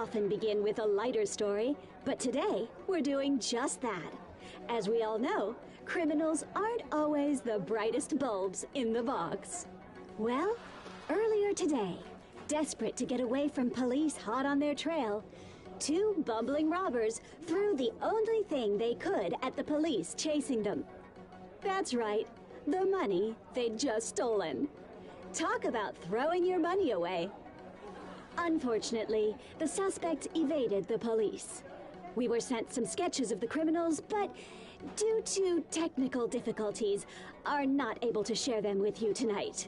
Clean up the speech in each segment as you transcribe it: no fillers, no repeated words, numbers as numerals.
often begin with a lighter story, but today we're doing just that. As we all know, criminals aren't always the brightest bulbs in the box. Well, earlier today, desperate to get away from police hot on their trail, two bumbling robbers threw the only thing they could at the police chasing them. That's right, the money they'd just stolen. Talk about throwing your money away. Unfortunately, the suspects evaded the police. We were sent some sketches of the criminals, but due to technical difficulties, are not able to share them with you tonight.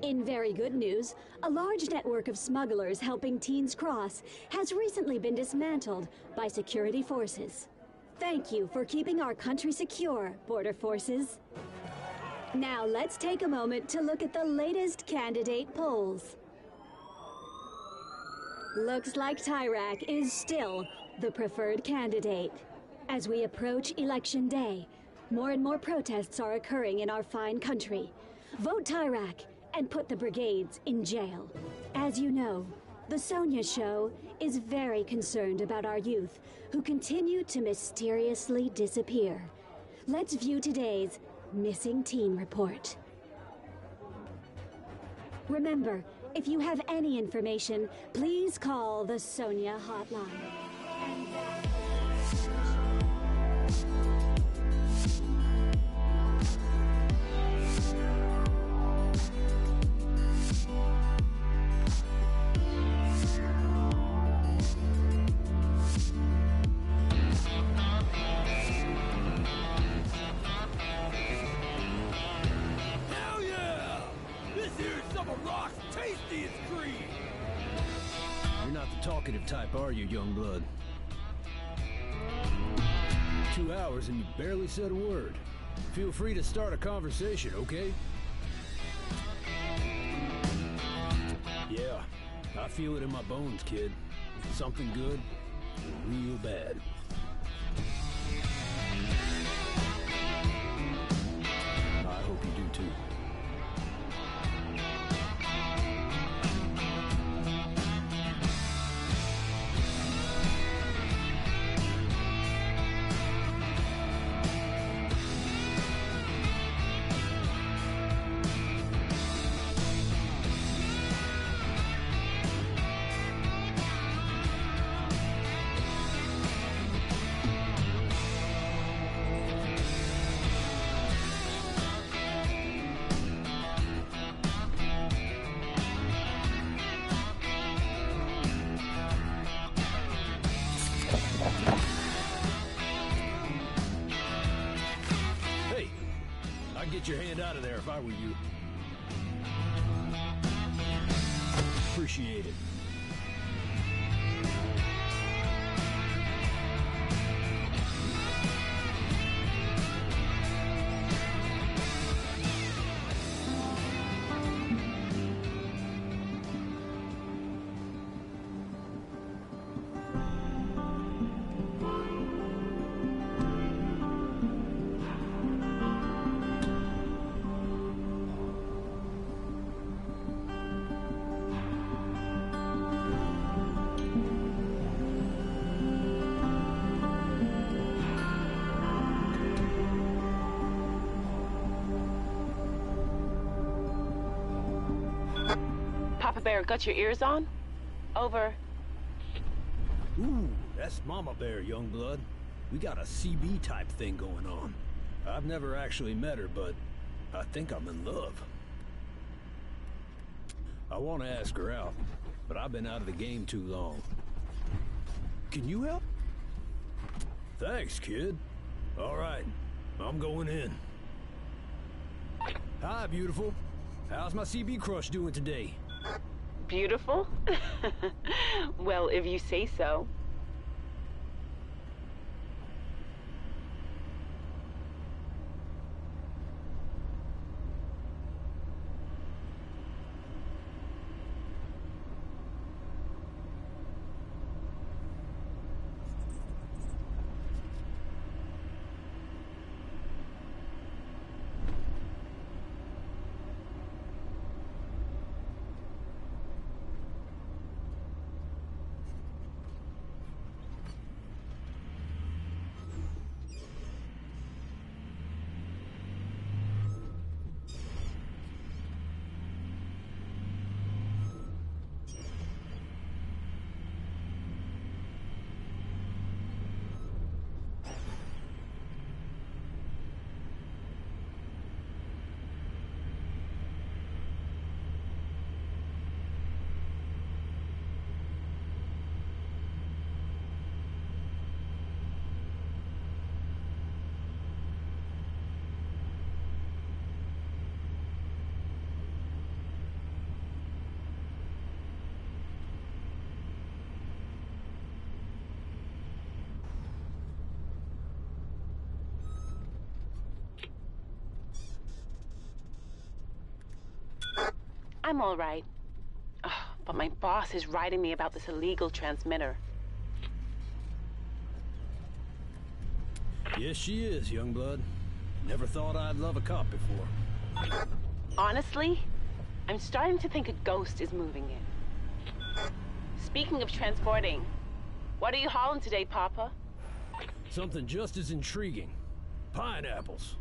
In very good news, a large network of smugglers helping teens cross has recently been dismantled by security forces. Thank you for keeping our country secure, border forces. Now let's take a moment to look at the latest candidate polls. Looks like Tyrak is still the preferred candidate. As we approach Election Day, more and more protests are occurring in our fine country. Vote Tyrak and put the brigades in jail. As you know, the Sonia Show is very concerned about our youth who continue to mysteriously disappear. Let's view today's Missing Teen Report. Remember, if you have any information, please call the Sonia hotline. Talkative type, are you, young blood? 2 hours and you barely said a word. Feel free to start a conversation, okay? Yeah, I feel it in my bones, kid. Something good or real bad. I hope you do too. Get your hand out of there if I were you. Appreciate it. Papa Bear, got your ears on? Over. Ooh, that's Mama Bear, young blood. We got a CB type thing going on. I've never actually met her, but I think I'm in love. I want to ask her out, but I've been out of the game too long. Can you help? Thanks, kid. All right, I'm going in. Hi, beautiful. How's my CB crush doing today? Beautiful? Well, if you say so. I'm all right. Ugh, but my boss is writing me about this illegal transmitter. Yes, she is, Youngblood. Never thought I'd love a cop before. Honestly, I'm starting to think a ghost is moving in. Speaking of transporting, what are you hauling today, Papa? Something just as intriguing. Pineapples.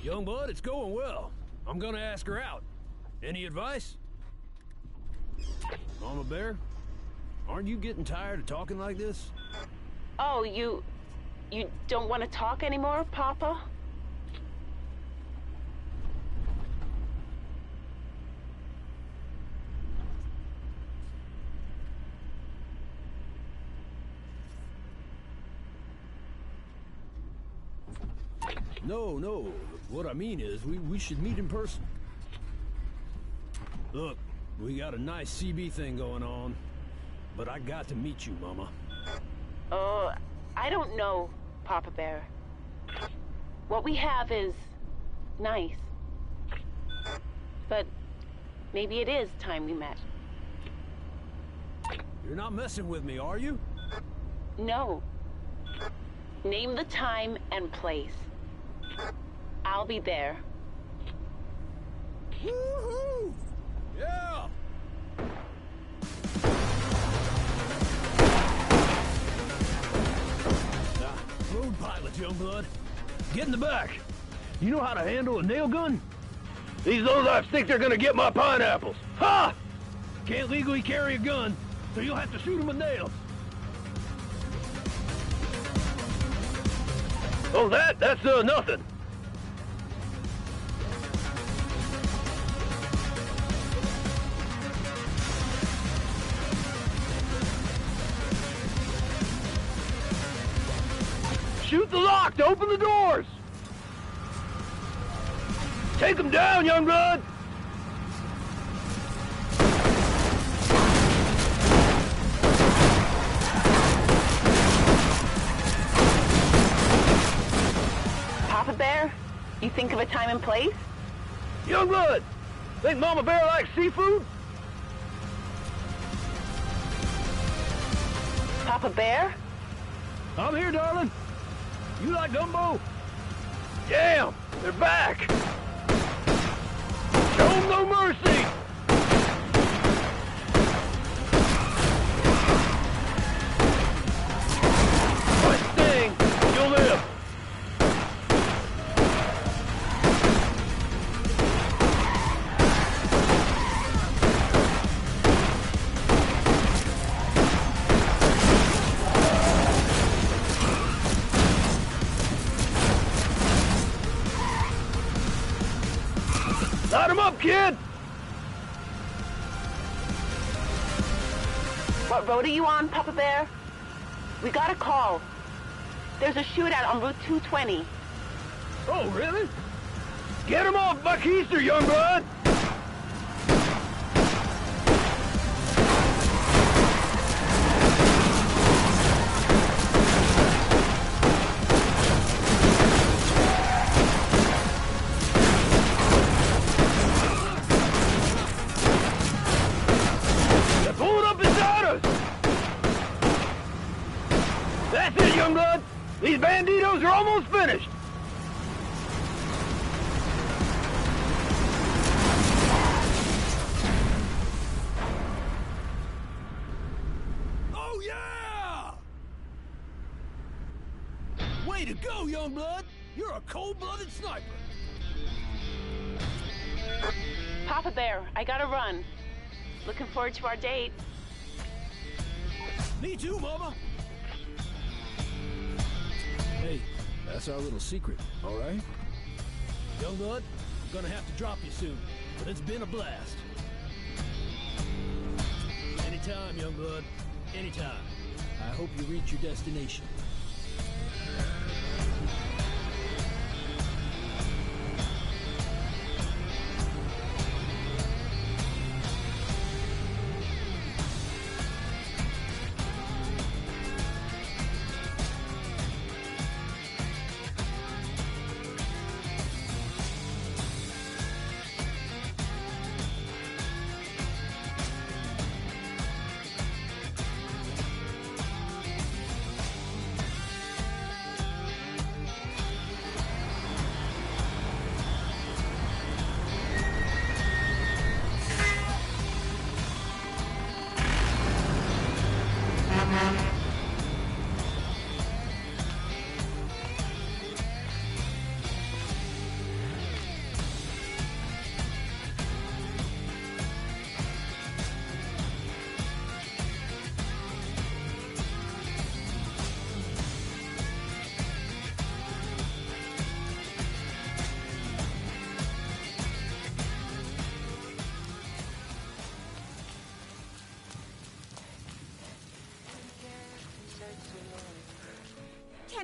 Youngblood, it's going well. I'm gonna ask her out. Any advice? Mama Bear? Aren't you getting tired of talking like this? Oh, you don't want to talk anymore, Papa? No. What I mean is, we should meet in person. Look, we got a nice CB thing going on, but I got to meet you, Mama. Oh, I don't know, Papa Bear. What we have is nice. But maybe it is time we met. You're not messing with me, are you? No. Name the time and place. I'll be there. Woohoo! Yeah! Road pilot, Youngblood. Get in the back. You know how to handle a nail gun? These lowlifes think they're gonna get my pineapples. Ha! Can't legally carry a gun, so you'll have to shoot them with nails. Oh, that's nothing. Shoot the lock to open the doors! Take them down, Youngblood! Papa Bear, you think of a time and place? Youngblood! Think Mama Bear likes seafood? Papa Bear? I'm here, darling. You like gumbo? Damn! They're back! Show 'em no mercy! One thing, you'll live. Light 'em up, kid! What road are you on, Papa Bear? We got a call. There's a shootout on Route 220. Oh, really? Get 'em off Buckeister, Youngblood! That's it, Youngblood! These banditos are almost finished! Oh, yeah! Way to go, Youngblood! You're a cold-blooded sniper! Papa Bear, I gotta run. Looking forward to our date. Me too, Mama! Hey, that's our little secret, all right? Youngblood, I'm gonna have to drop you soon, but it's been a blast. Anytime, Youngblood, anytime. I hope you reach your destination.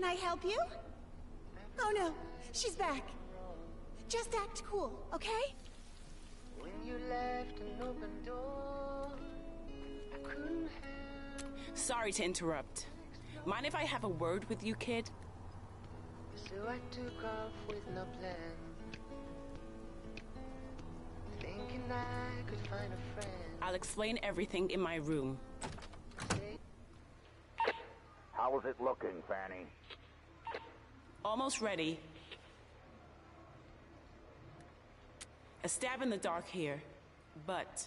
Can I help you? Oh no, she's back. Just act cool, okay? When you left an open door, I couldn't help. Sorry to interrupt. Mind if I have a word with you, kid? So I took off with no plan, thinking I could find a friend. I'll explain everything in my room. How is it looking, Fanny? Almost ready. A stab in the dark here. But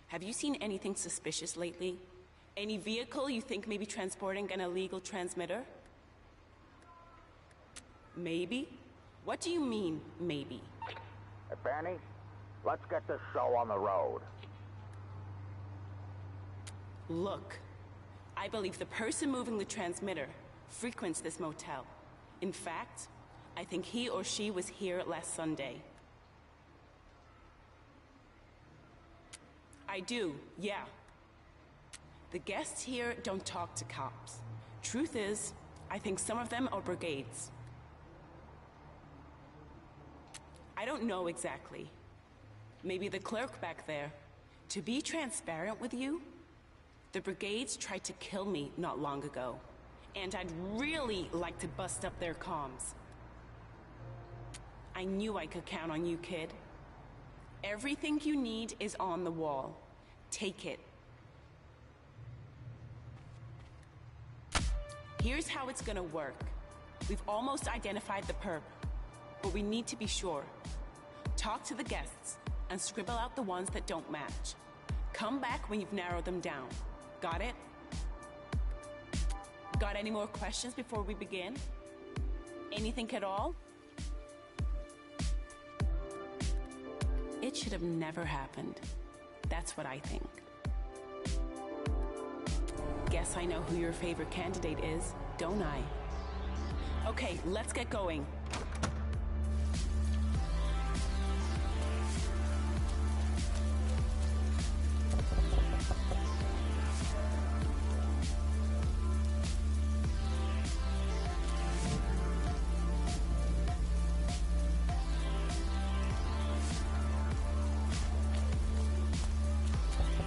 have you seen anything suspicious lately? Any vehicle you think may be transporting an illegal transmitter? Maybe? What do you mean, maybe? Hey, Fanny, let's get this show on the road. Look, I believe the person moving the transmitter frequents this motel. In fact, I think he or she was here last Sunday. I do, yeah. The guests here don't talk to cops. Truth is, I think some of them are brigades. I don't know exactly. Maybe the clerk back there. To be transparent with you, the brigades tried to kill me not long ago, and I'd really like to bust up their comms. I knew I could count on you, kid. Everything you need is on the wall. Take it. Here's how it's gonna work. We've almost identified the perp, but we need to be sure. Talk to the guests and scribble out the ones that don't match. Come back when you've narrowed them down. Got it? Got any more questions before we begin? Anything at all? It should have never happened. That's what I think. Guess I know who your favorite candidate is, don't I? Okay, let's get going.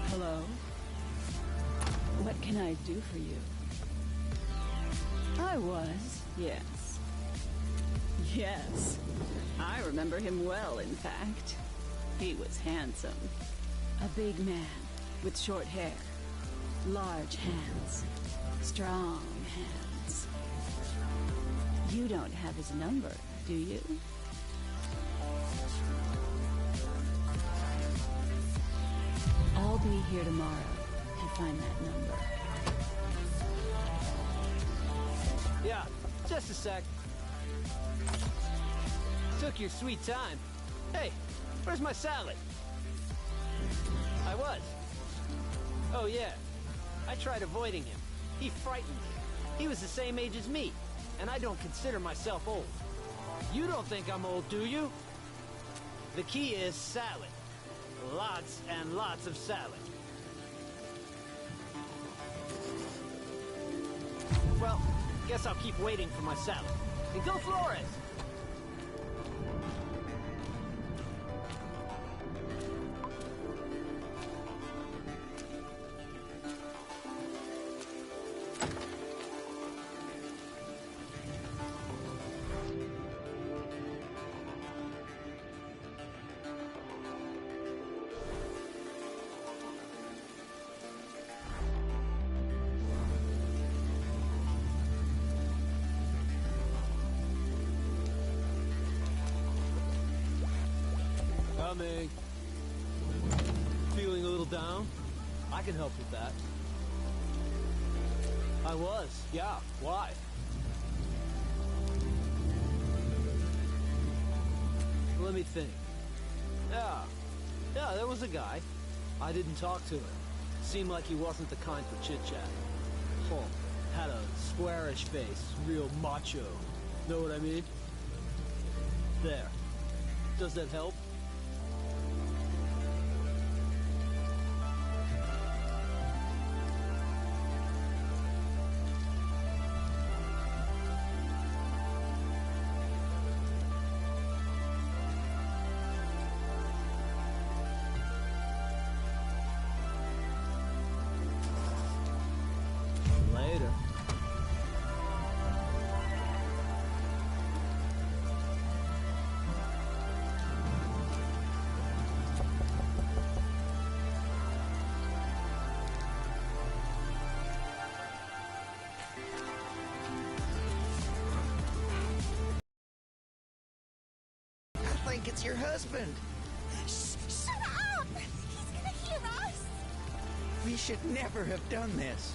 Hello? What can I do for you? I was, yes. Yes. I remember him well, in fact. He was handsome. A big man with short hair, large hands, strong hands. You don't have his number, do you? I'll be here tomorrow to find that number. Yeah, just a sec. Took your sweet time. Hey, where's my salad? I was. Oh yeah, I tried avoiding him. He frightened me. He was the same age as me, and I don't consider myself old. You don't think I'm old, do you? The key is salad. Lots and lots of salad. Well, guess I'll keep waiting for my salad. And go Flores! Coming. Feeling a little down? I can help with that. I was, yeah. Why? Let me think. Yeah, there was a guy. I didn't talk to him. Seemed like he wasn't the kind for chit-chat. Oh, had a squarish face, real macho. Know what I mean? There. Does that help? It's your husband. Shut up! He's gonna hear us! We should never have done this.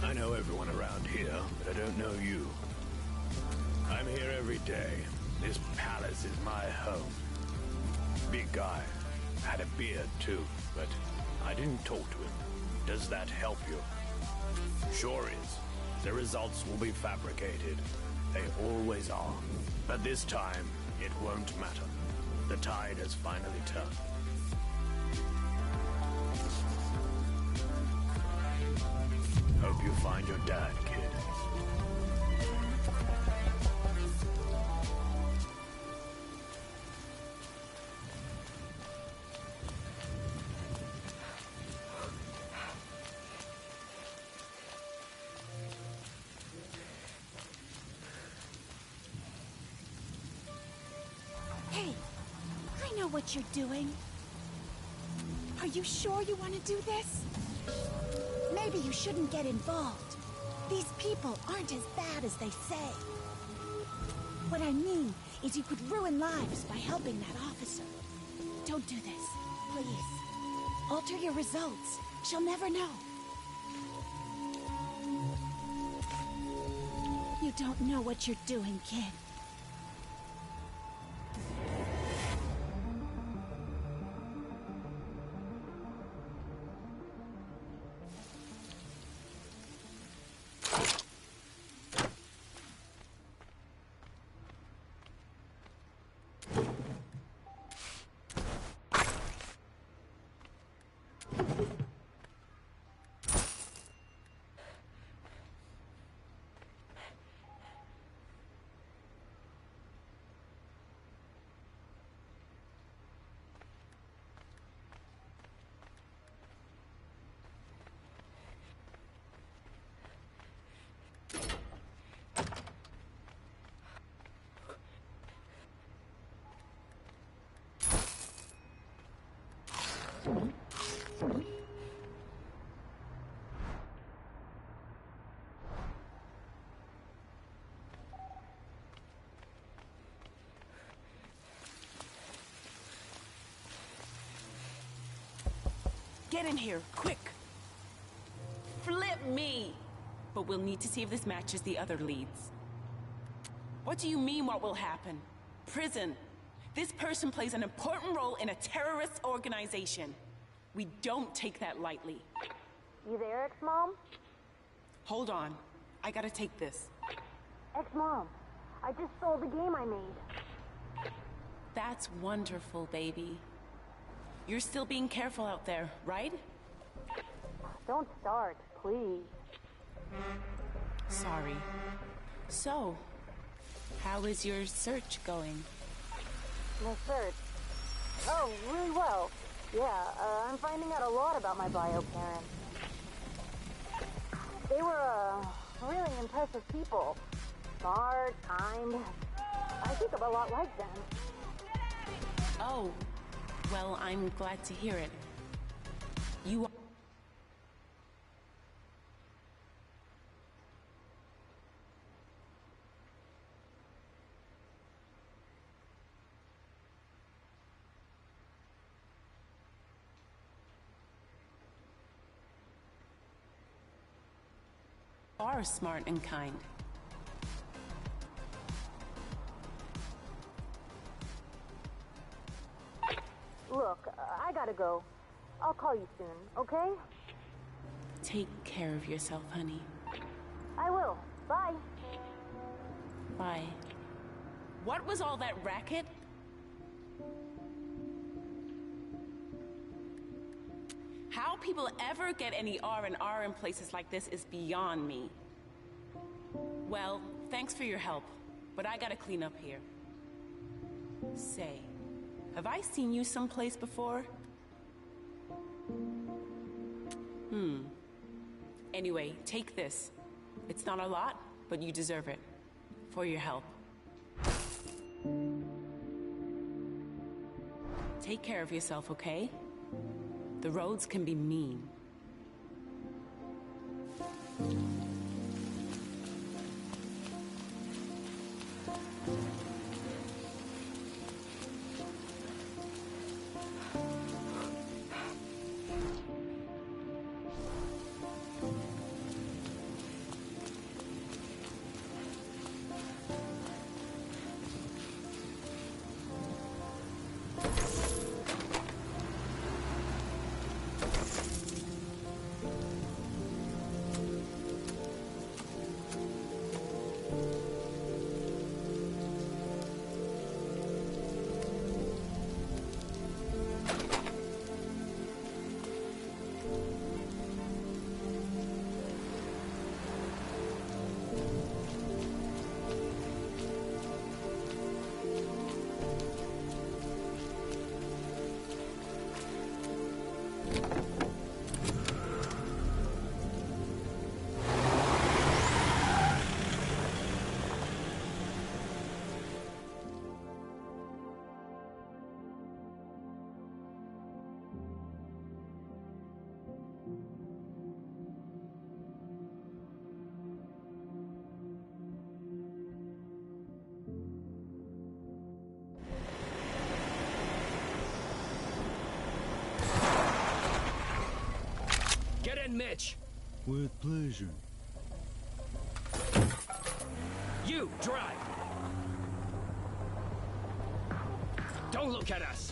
I know everyone around here, but I don't know you. I'm here every day. This palace is my home. Big guy. Had a beard too, but I didn't talk to him. Does that help you? Sure is. The results will be fabricated. They always are. But this time, it won't matter. The tide has finally turned. Hope you find your dad, kid. Hey, I know what you're doing. Are you sure you want to do this? Maybe you shouldn't get involved. These people aren't as bad as they say. What I mean is you could ruin lives by helping that officer. Don't do this, please. Alter your results. She'll never know. You don't know what you're doing, kid. Get in here, quick! Flip me! But we'll need to see if this matches the other leads. What do you mean, what will happen? Prison. This person plays an important role in a terrorist organization. We don't take that lightly. You there, Ex-Mom? Hold on. I gotta take this. Ex-Mom, I just sold the game I made. That's wonderful, baby. You're still being careful out there, right? Don't start, please. Sorry. So, how is your search going? My search? Oh, really well. Yeah, I'm finding out a lot about my bio parents. They were, really impressive people. Smart, kind. I think I'm a lot like them. Oh, well, I'm glad to hear it. You are smart and kind. Look, I gotta go. I'll call you soon, okay? Take care of yourself, honey. I will. Bye. Bye. What was all that racket? How people ever get any R&R in places like this is beyond me. Well, thanks for your help, but I gotta clean up here. Say, Have I seen you someplace before? Anyway, take this. It's not a lot, but you deserve it. For your help. Take care of yourself, okay? The roads can be mean. Get in, Mitch! With pleasure. You, drive! Don't look at us!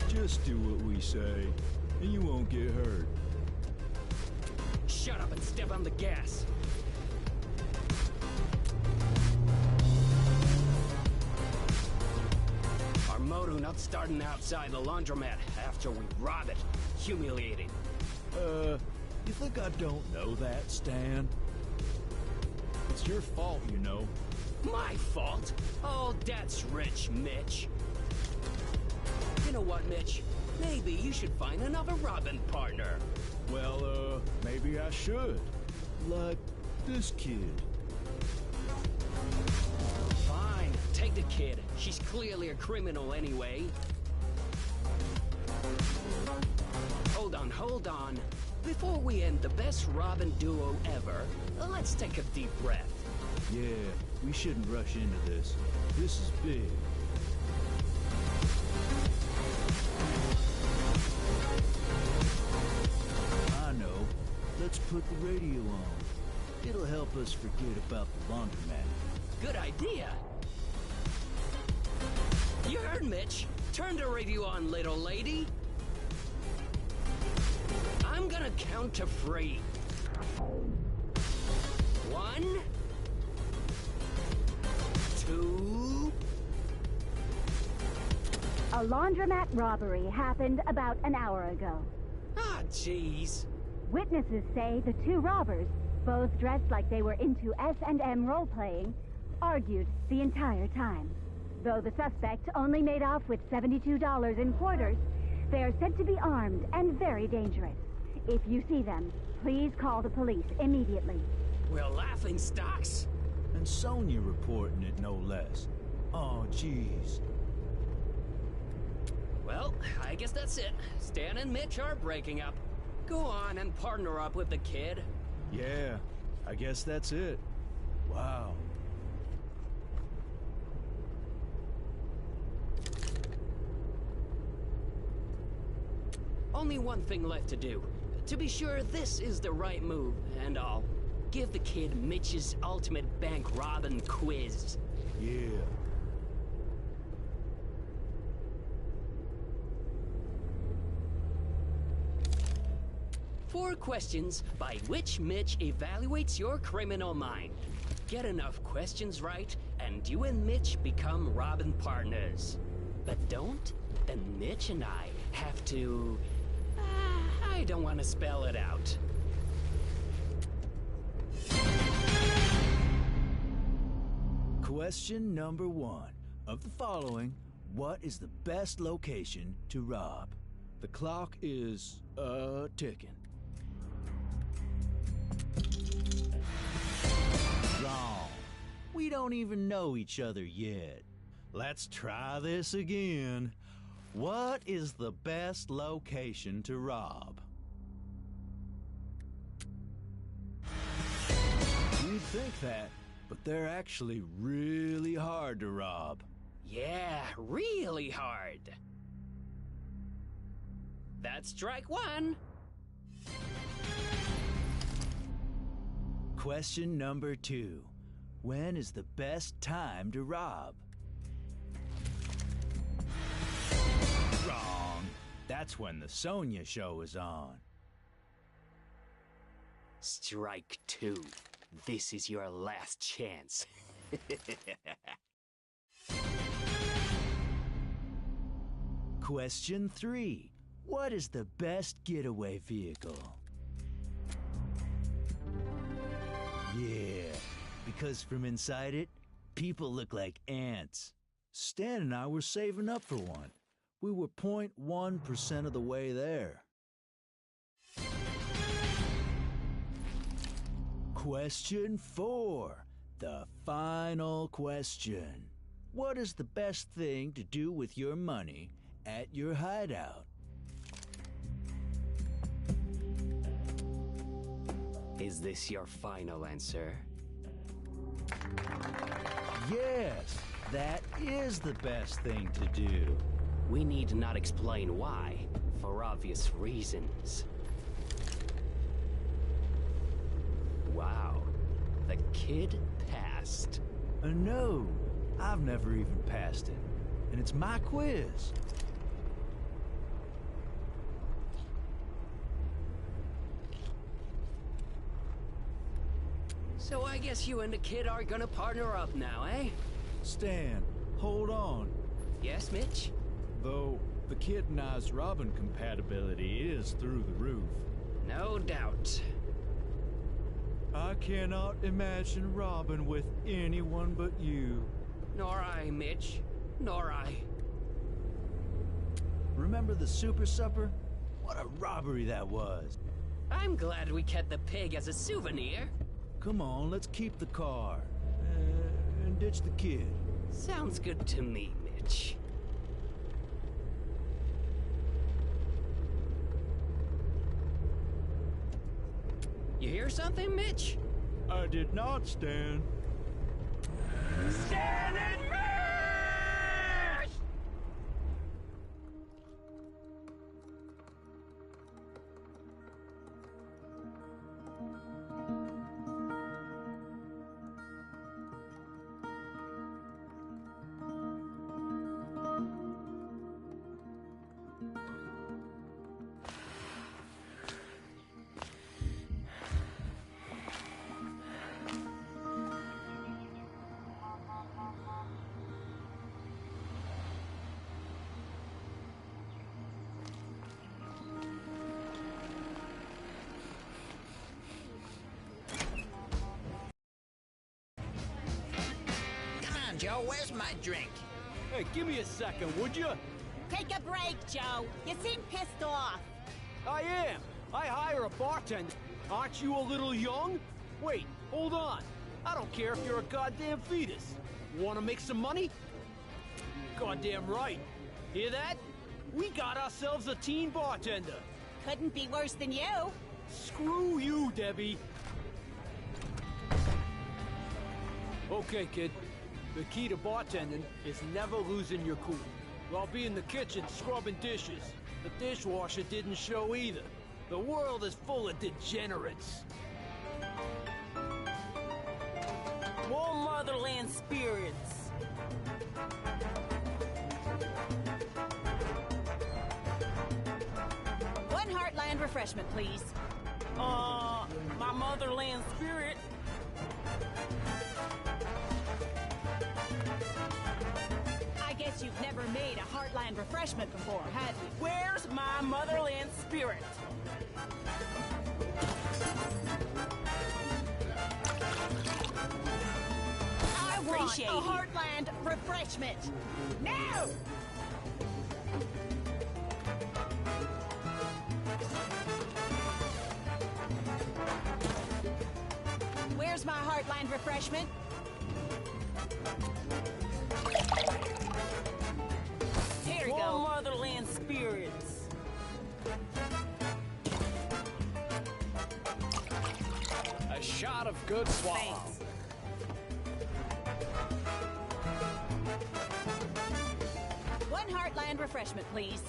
Just do what we say, and you won't get hurt. Shut up and step on the gas! Our moto not starting outside the laundromat after we rob it. Humiliating. You think I don't know that, Stan? It's your fault, you know. My fault? Oh, that's rich, Mitch. You know what, Mitch? Maybe you should find another robbing partner. Well, maybe I should. Like this kid. Fine, take the kid. She's clearly a criminal anyway. Hold on. Before we end the best Robin duo ever, let's take a deep breath. Yeah, we shouldn't rush into this. This is big. I know. Let's put the radio on. It'll help us forget about the laundromat. Good idea. You heard Mitch. Turn the radio on, little lady. I'm gonna count to 3. 1, 2... A laundromat robbery happened about an hour ago. Ah, jeez. Witnesses say the two robbers, both dressed like they were into S&M role-playing, argued the entire time. Though the suspect only made off with $72 in quarters, they are said to be armed and very dangerous. If you see them, please call the police immediately. We're laughing stocks. And Sonia reporting it, no less. Oh, jeez. Well, I guess that's it. Stan and Mitch are breaking up. Go on and partner up with the kid. Yeah, I guess that's it. Wow. Only one thing left to do. To be sure this is the right move, and I'll give the kid Mitch's ultimate bank robbing quiz. Yeah. Four questions by which Mitch evaluates your criminal mind. Get enough questions right, and you and Mitch become robbing partners. But don't, then Mitch and I have to... I don't want to spell it out. Question number 1. Of the following, what is the best location to rob? The clock is, ticking. Wrong. We don't even know each other yet. Let's try this again. What is the best location to rob? You'd think that, but they're actually really hard to rob. Yeah, really hard. That's strike 1. Question number 2. When is the best time to rob? Wrong. That's when the Sonia show is on. Strike 2. This is your last chance. Question 3. What is the best getaway vehicle? Yeah, because from inside it, people look like ants. Stan and I were saving up for one. We were 0.1% of the way there. Question 4. The final question. What is the best thing to do with your money at your hideout? Is this your final answer? Yes, that is the best thing to do. We need not explain why, for obvious reasons. Wow, the kid passed. No, I've never even passed it, and it's my quiz. So I guess you and the kid are gonna partner up now, eh? Stan, hold on. Yes, Mitch? Though, the kid and I's Robin compatibility is through the roof. No doubt. I cannot imagine Robin with anyone but you. Nor I, Mitch. Nor I. Remember the Super Supper? What a robbery that was. I'm glad we kept the pig as a souvenir. Come on, let's keep the car. And ditch the kid. Sounds good to me, Mitch. You hear something, Mitch? I did not, Stan. Stan and Mitch! Joe, where's my drink? Hey, give me a second, would you? Take a break, Joe. You seem pissed off. I am. I hire a bartender. Aren't you a little young? Wait, hold on. I don't care if you're a goddamn fetus. Want to make some money? Goddamn right. Hear that? We got ourselves a teen bartender. Couldn't be worse than you. Screw you, Debbie. Okay, kid. The key to bartending is never losing your cool. I'll be in the kitchen scrubbing dishes. The dishwasher didn't show either. The world is full of degenerates. More motherland spirits. One Heartland refreshment, please. My motherland spirit. I guess you've never made a Heartland refreshment before, have you? Where's my motherland spirit? I want appreciate a it. Heartland refreshment. Now! Where's my Heartland refreshment? Here you go. Motherland spirits. A shot of good swallow. Thanks. One Heartland refreshment, please.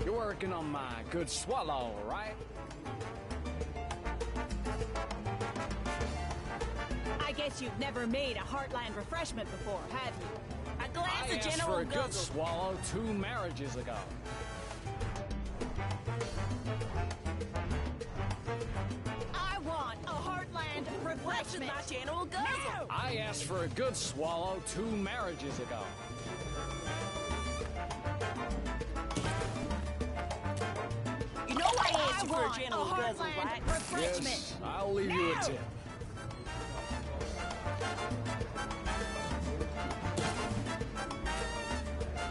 You're working on my good swallow, right? I guess you've never made a Heartland refreshment before, have you? A glass I of asked General for a good Guzzle. swallow 2 marriages ago. I want a Heartland What's with refreshment. my General Guzzle? Now! I asked for a good swallow 2 marriages ago. You know I asked you for a want General a Guzzle, Heartland right? refreshment. Yes, I'll leave you a Now! tip.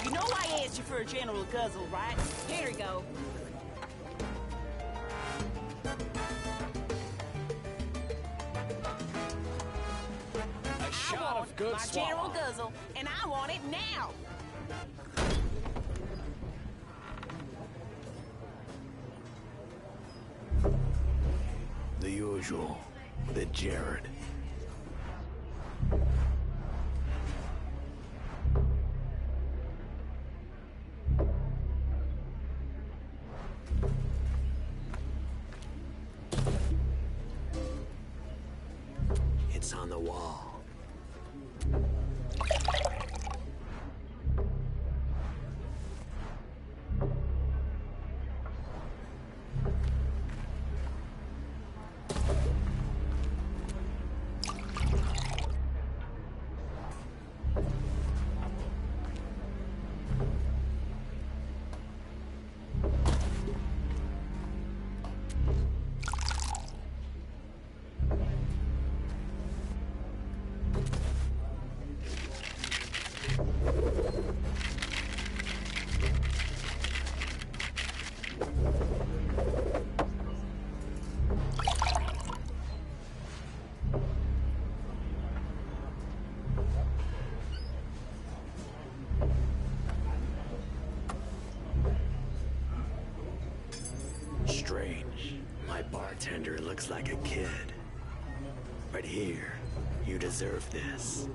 You know I asked you for a General Guzzle, right? Here we go. A I shot want of good my swallow. General Guzzle, and I want it now. The usual. The Jared. It's on the wall. Strange. My bartender looks like a kid. But here, you deserve this.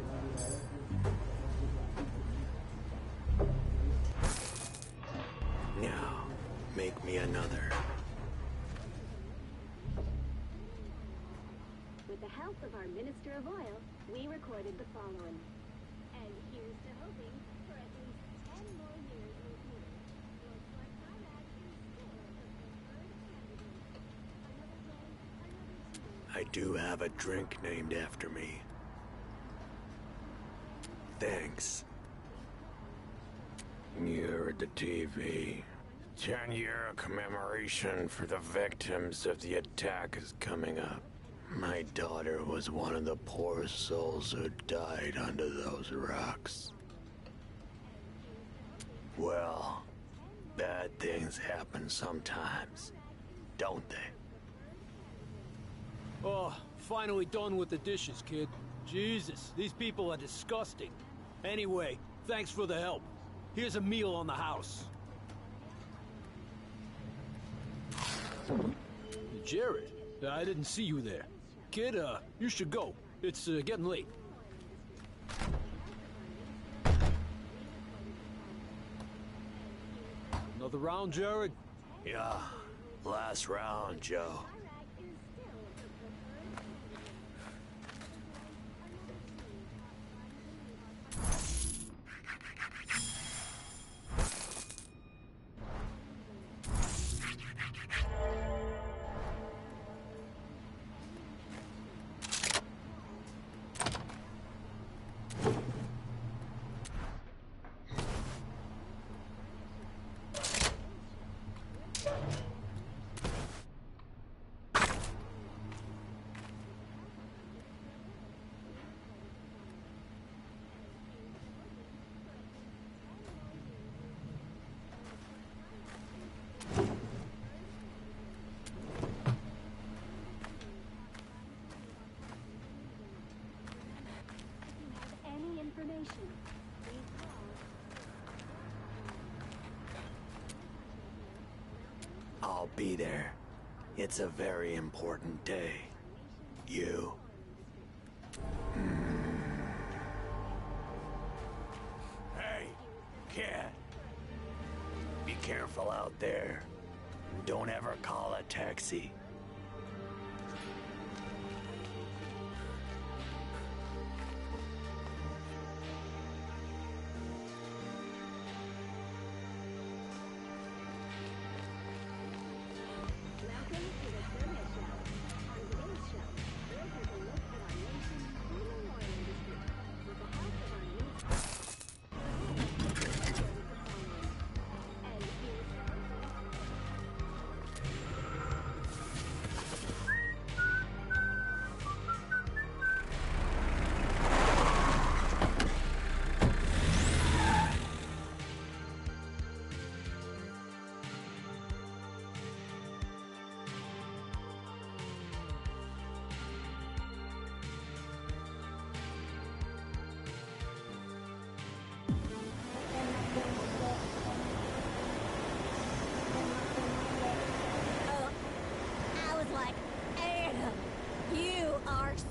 Now, make me another. With the help of our Minister of Oil, we recorded the following. And here's to hoping for at least 10 more years with you. Looks like Conrad is still the preferred candidate. Another day, another team. I do have a drink named after me. Thanks. You're at the TV. 10-year commemoration for the victims of the attack is coming up. My daughter was one of the poor souls who died under those rocks. Well, bad things happen sometimes, don't they? Oh, finally done with the dishes, kid. Jesus, these people are disgusting. Anyway, thanks for the help. Here's a meal on the house. Jared, I didn't see you there. Kid, you should go. It's getting late. Another round, Jared? Yeah, last round, Joe. I'll be there. It's a very important day. You. Hey, kid. Be careful out there. Don't ever call a taxi.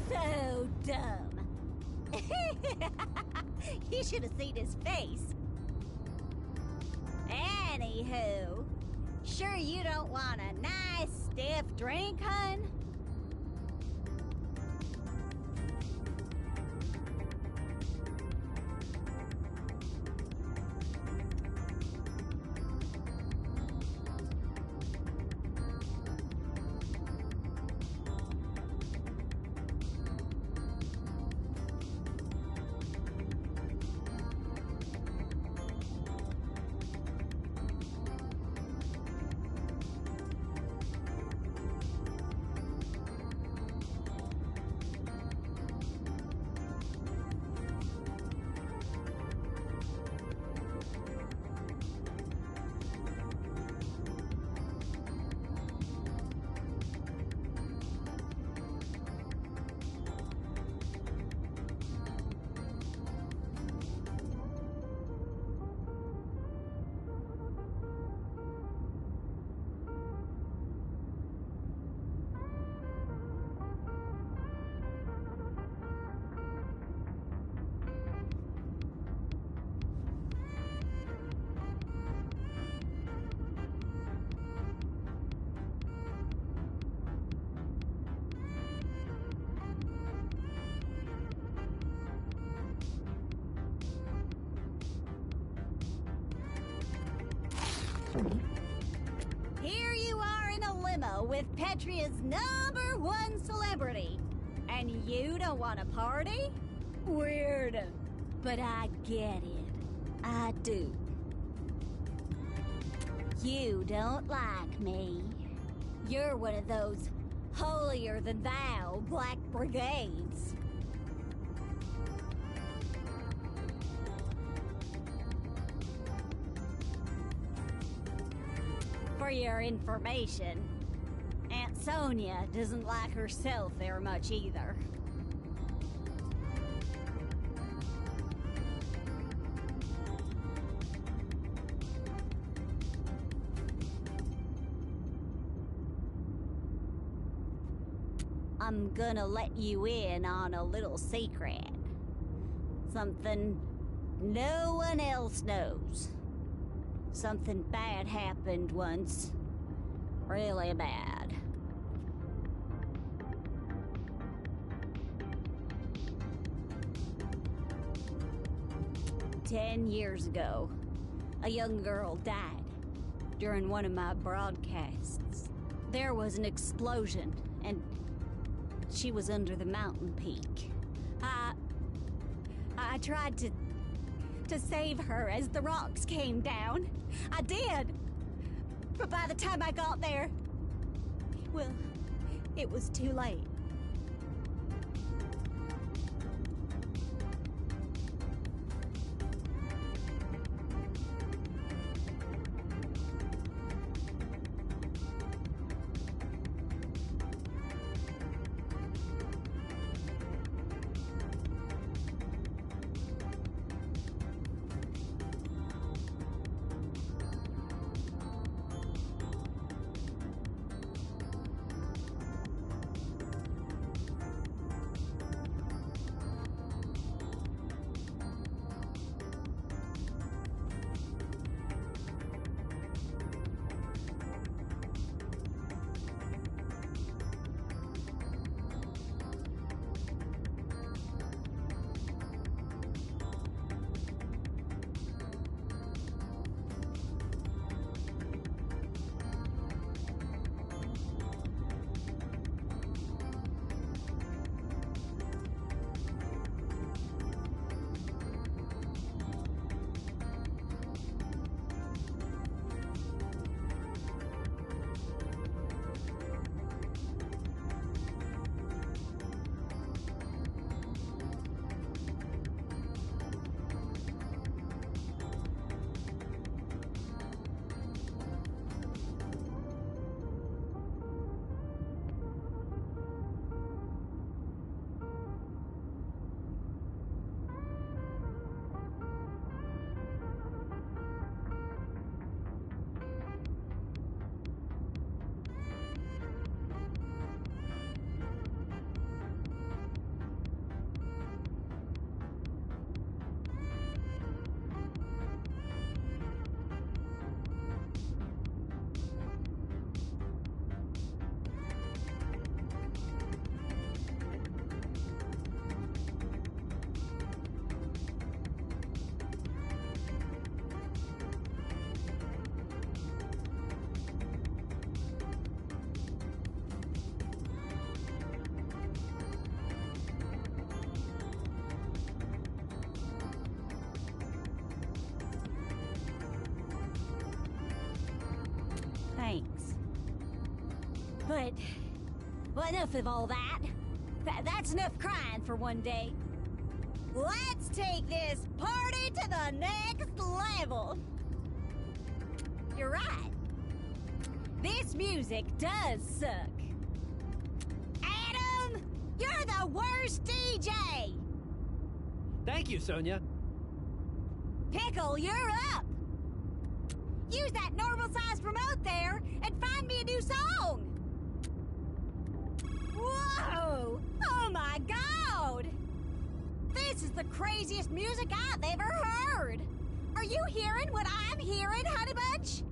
So dumb. You should have seen his face. Anywho, sure you don't want a nice stiff drink, hun? Here you are in a limo with Petria's #1 celebrity. And you don't want to party? Weird. But I get it. I do. You don't like me. You're one of those holier-than-thou Black Brigades. For your information, Aunt Sonia doesn't like herself very much either. I'm gonna let you in on a little secret. Something no one else knows. Something bad happened once. Really bad. "10 years ago, a young girl died during one of my broadcasts. There was an explosion, and she was under the mountain peak. I tried to save her as the rocks came down. I did. But by the time I got there, well, it was too late. But... well, enough of all that. That's enough crying for one day. Let's take this party to the next level. You're right. This music does suck. Adam, you're the worst DJ. Thank you, Sonia. Pickle, you're up. Use that normal-sized remote there and find me a new song. Whoa! Oh my God! This is the craziest music I've ever heard! Are you hearing what I'm hearing, Honey Bunch?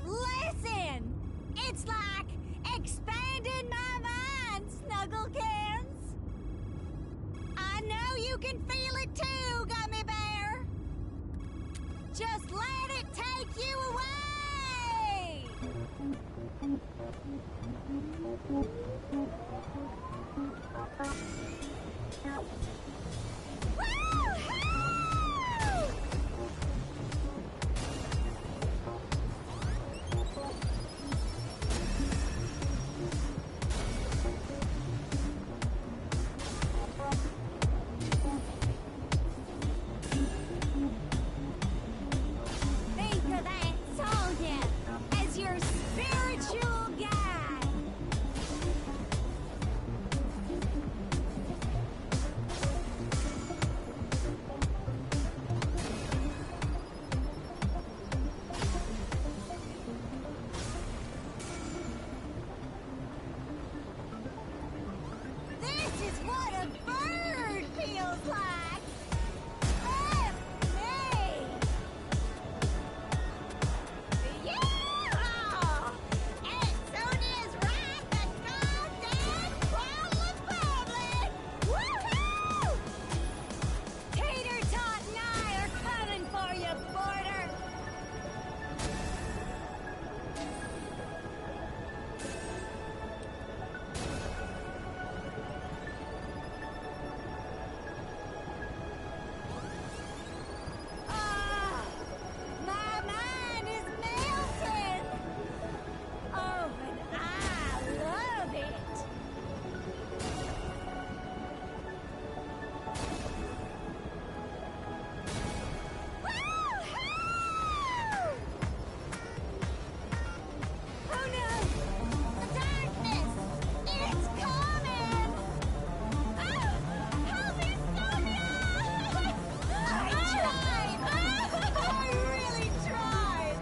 Listen! It's like expanding my mind, Snugglecans! I know you can feel it too, Gummy Bear! Just let it take you away! Think of that Sonya as your spiritual guide. This is what a bird feels like. Oh, me. Yeah! And Sonia's right, the goddamn Koala Public! Woohoo! Tater Tot and I are coming for you, Border! Ah, my mind is melting. Oh, and I love it. Woo-hoo! Oh no! The darkness! It's coming! Oh! Help me, Sonia! I tried! I really tried!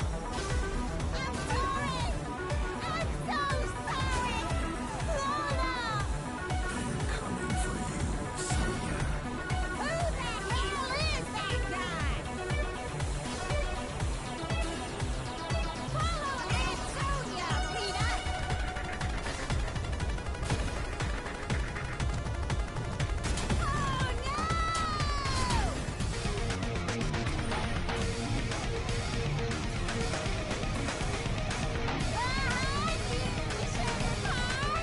I'm sorry! I'm so sorry! Lola! Coming for you, Sonia. Who the hell is that guy? Follow Aunt Sonia, Peanut! Oh no! Behind you, sugar pie!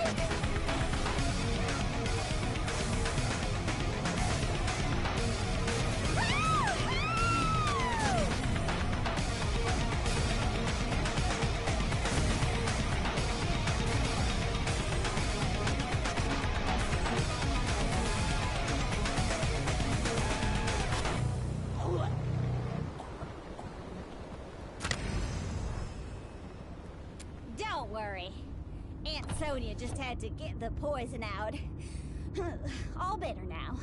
Woo-hoo! Don't worry. Aunt Sonia just had to get the poison out. All better now.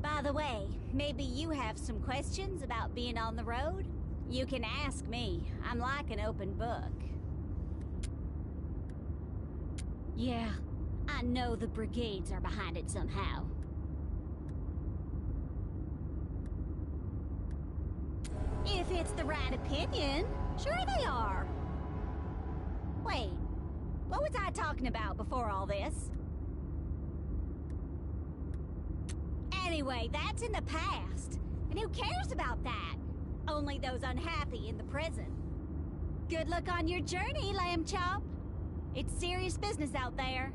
By the way, maybe you have some questions about being on the road? You can ask me. I'm like an open book. Yeah, I know the brigades are behind it somehow. If it's the right opinion, sure they are. Wait, what was I talking about before all this? Anyway, that's in the past. And who cares about that? Only those unhappy in the present. Good luck on your journey, Lamb Chop. It's serious business out there.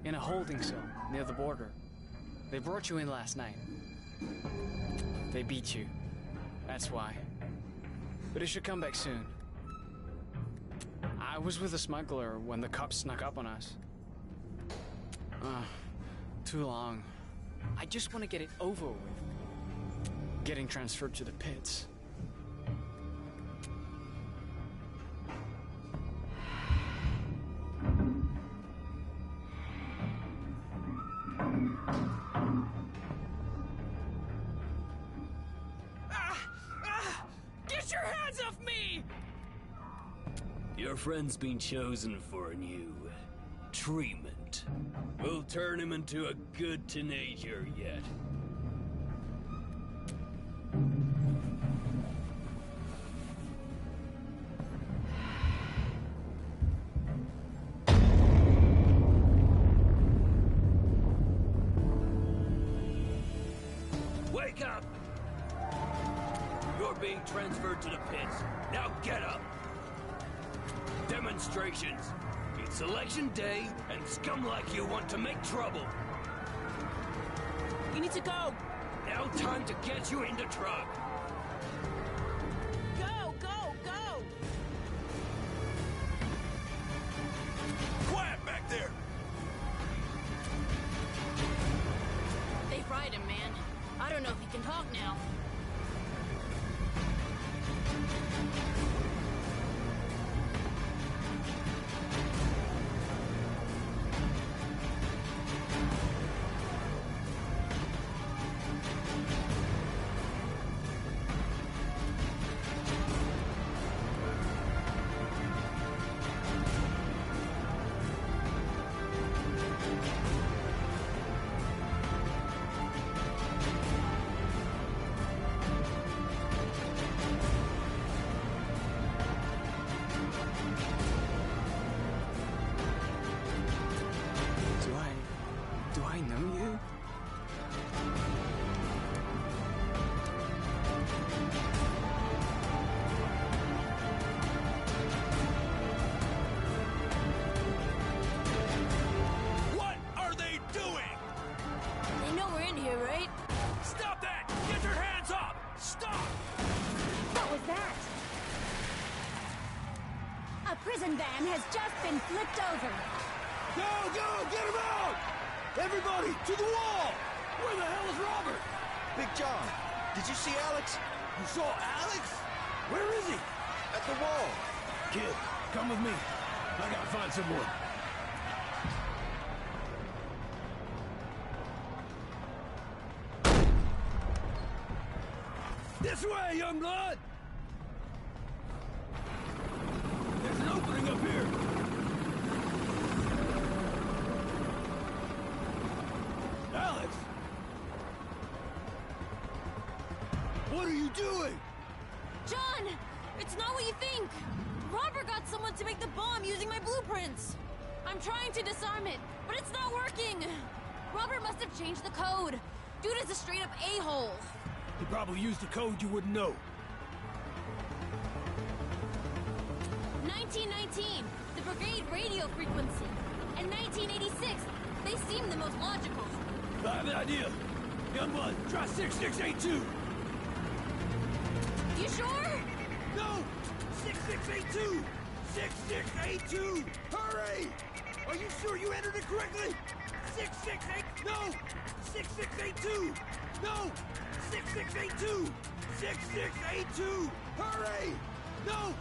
In a holding cell near the border. They brought you in last night. They beat you. That's why. But it should come back soon. I was with a smuggler when the cops snuck up on us. Too long. I just want to get it over with. Getting transferred to the pits. Get your hands off me! Your friend's been chosen for a new treatment. We'll turn him into a good teenager yet. Wake up! You're being transferred to the pits. Now get up! Demonstrations. It's election day, and scum like you want to make trouble. You need to go! Now time to get you in the truck. Go, go, go! Quiet back there! They fried him, man. I don't know if he can talk now. Do I know you? What are they doing? They know we're in here, right? Stop that! Get your hands up! Stop! What was that? A prison van has just been flipped over. Go, go! Get him out! Everybody, to the wall! Where the hell is Robert? Big John, did you see Alex? You saw Alex? Where is he? At the wall. Kid, come with me. I gotta find someone. This way, young blood! There's an opening up here. Alex! What are you doing? John! It's not what you think! Robert got someone to make the bomb using my blueprints! I'm trying to disarm it, but it's not working! Robert must have changed the code. Dude is a straight-up a-hole. He probably used a code you wouldn't know. 1919, the brigade radio frequency. And 1986, they seem the most logical. I have an idea. Youngblood, try 6682. You sure? No! 6682! 6682! Hurry! Are you sure you entered it correctly? 668... No! 6682! No! 6682! 6682! Hurry! No!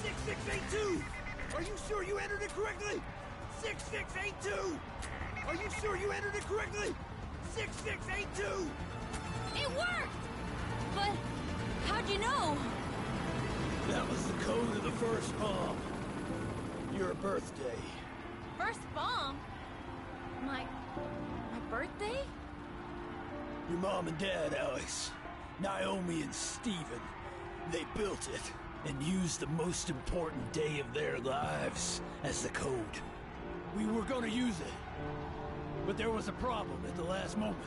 6682! Are you sure you entered it correctly? 6682! Are you sure you entered it correctly? 6682! It worked! But how'd you know? That was the code of the first bomb. Your birthday. First bomb? My birthday? Your mom and dad, Alex. Naomi and Steven. They built it and used the most important day of their lives as the code. We were gonna use it, but there was a problem at the last moment.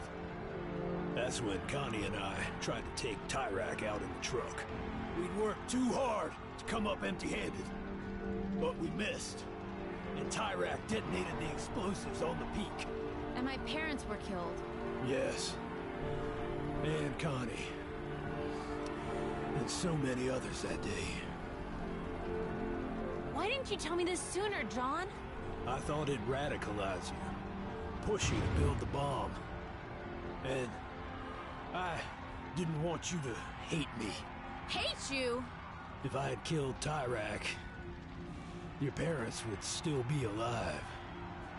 That's when Connie and I tried to take Tyrak out in the truck. We'd worked too hard to come up empty-handed, but we missed. and Tyrak detonated the explosives on the peak. And my parents were killed. Yes. And Connie. And so many others that day. Why didn't you tell me this sooner, John? I thought it'd radicalize you. Push you to build the bomb. And I didn't want you to hate me. Hate you? If I had killed Tyrak, your parents would still be alive.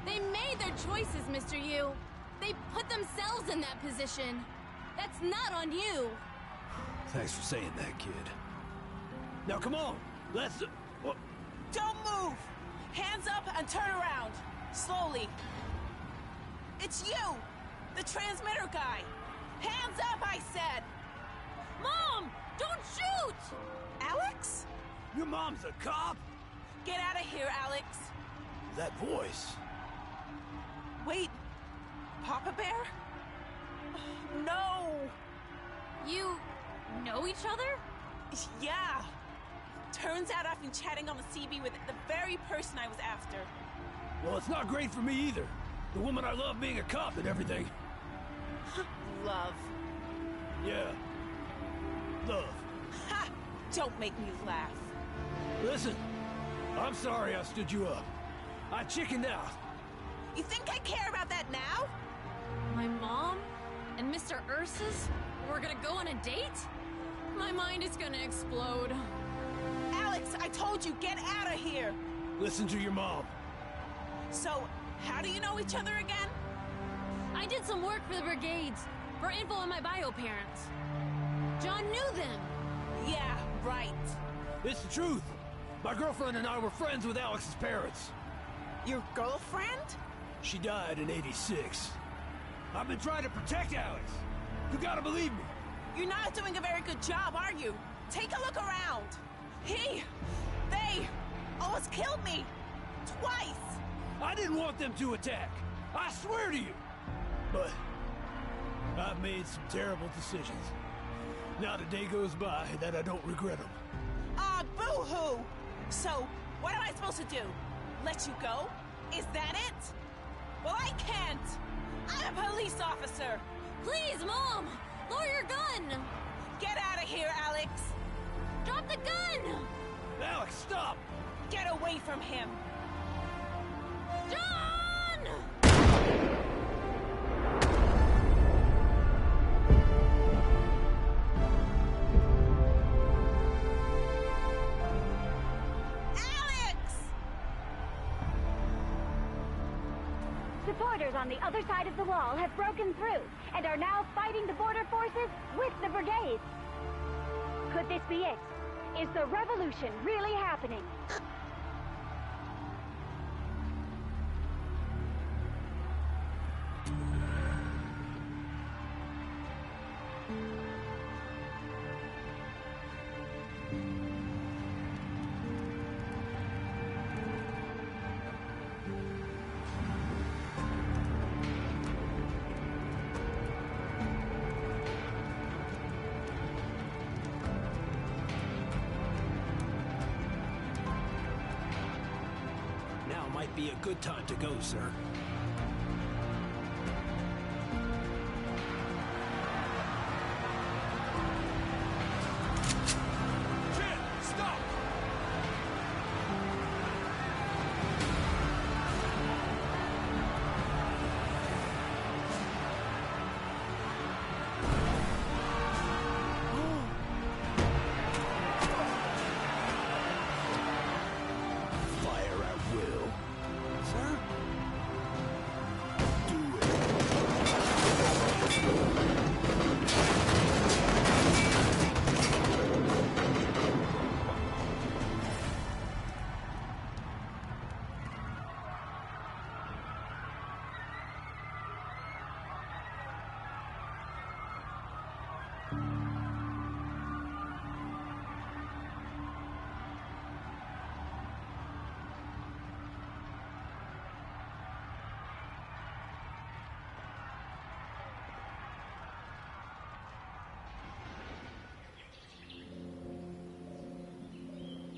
They made their choices, Mr. Yu. They put themselves in that position. That's not on you. Thanks for saying that, kid. Now come on, let's... Don't move! Hands up and turn around. Slowly. It's you! The transmitter guy! Hands up, I said! Mom! Don't shoot! Alex? Your mom's a cop? Get out of here, Alex. That voice. Wait. Papa Bear? No! You know each other? Yeah. Turns out I've been chatting on the CB with the very person I was after. Well, it's not great for me either. The woman I love being a cop and everything. Love. Yeah. Love. Ha! Don't make me laugh. Listen, I'm sorry I stood you up. I chickened out. You think I care about that now? My mom and Mr. Ursus were gonna go on a date? My mind is gonna explode. Alex, I told you, get out of here! Listen to your mom. So, how do you know each other again? I did some work for the brigades, for info on my bio parents. John knew them. Yeah, right. It's the truth. My girlfriend and I were friends with Alex's parents. Your girlfriend? She died in '86. I've been trying to protect Alex. You gotta believe me. You're not doing a very good job, are you? Take a look around. They almost killed me. Twice. I didn't want them to attack. I swear to you. But I've made some terrible decisions. Not a day goes by that I don't regret them. Ah, boo-hoo! So, what am I supposed to do? Let you go? Is that it? Well, I can't! I'm a police officer! Please, Mom! Lower your gun! Get out of here, Alex! Drop the gun! Alex, stop! Get away from him! John! Supporters on the other side of the wall have broken through and are now fighting the border forces with the brigades. Could this be it? Is the revolution really happening? Might be a good time to go, sir. Stop! Fire at will. Sir? Do it.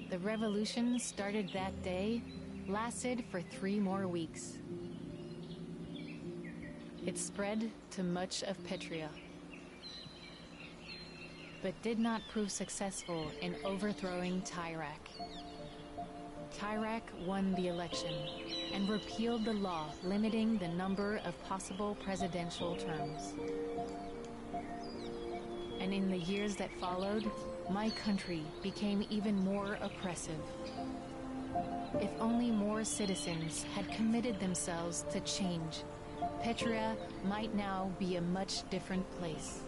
The revolution started that day lasted for 3 more weeks. It spread to much of Petria, but did not prove successful in overthrowing Tyrak. Tyrak won the election and repealed the law limiting the number of possible presidential terms. And in the years that followed, my country became even more oppressive. If only more citizens had committed themselves to change, Petria might now be a much different place.